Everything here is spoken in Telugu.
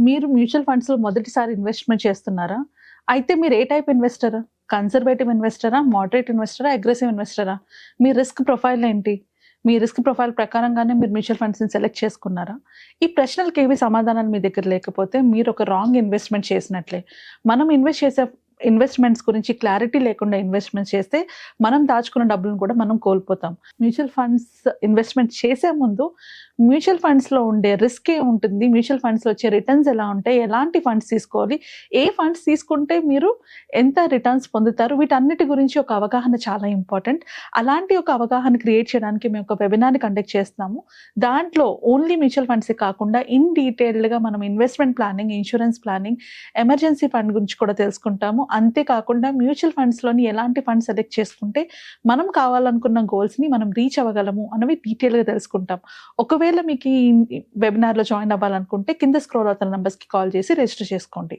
మీరు మ్యూచువల్ ఫండ్స్‌లో మొదటిసారి ఇన్వెస్ట్‌మెంట్ చేస్తున్నారా? అయితే మీరు ఏ టైప్ ఇన్వెస్టర్? కన్జర్వేటివ్ ఇన్వెస్టరా? మోడరేట్ ఇన్వెస్టరా? అగ్రెసివ్ ఇన్వెస్టరా? మీ రిస్క్ ప్రొఫైల్ ఏంటి? మీ రిస్క్ ప్రొఫైల్ ప్రకారంగానే మీరు మ్యూచువల్ ఫండ్స్‌ని సెలెక్ట్ చేసుకున్నారా? ఈ ప్రశ్నలకేవి సమాధానాలు మీ దగ్గర లేకపోతే మీరు ఒక రాంగ్ ఇన్వెస్ట్‌మెంట్ చేసినట్లే. మనం ఇన్వెస్ట్ చేసే ఇన్వెస్ట్‌మెంట్స్ గురించి క్లారిటీ లేకుండా ఇన్వెస్ట్‌మెంట్ చేస్తే మనం దాచుకున్న డబ్బులను కూడా మనం కోల్పోతాం. మ్యూచువల్ ఫండ్స్ ఇన్వెస్ట్‌మెంట్ చేసే ముందు మ్యూచువల్ ఫండ్స్‌లో ఉండే రిస్క్ ఏముంటుంది? మ్యూచువల్ ఫండ్స్‌లో వచ్చే రిటర్న్స్ ఎలా ఉంటాయి? ఎలాంటి ఫండ్స్ తీసుకోవాలి? ఏ ఫండ్స్ తీసుకుంటే మీరు ఎంత రిటర్న్స్ పొందుతారు? వీటన్నిటి గురించి ఒక అవగాహన చాలా ఇంపార్టెంట్. అలాంటి ఒక అవగాహన క్రియేట్ చేయడానికి మేము ఒక వెబినార్‌ని కండక్ట్ చేస్తున్నాము. దాంట్లో ఓన్లీ మ్యూచువల్ ఫండ్సే కాకుండా ఇన్ డీటెయిల్డ్‌గా మనం investment planning, insurance planning, emergency fund గురించి కూడా తెలుసుకుంటాము. అంతేకాకుండా మ్యూచువల్ ఫండ్స్‌లోని ఎలాంటి ఫండ్ సెలెక్ట్ చేసుకుంటే మనం కావాలనుకున్న గోల్స్‌ని మనం రీచ్ అవ్వగలము అనేవి డీటెయిల్‌గా తెలుసుకుంటాం. ఒకవేళ మీకు ఈ వెబినార్‌లో జాయిన్ అవ్వాలనుకుంటే కింద స్క్రోల్ అవుతున్న నంబర్స్‌కి కాల్ చేసి రిజిస్టర్ చేసుకోండి.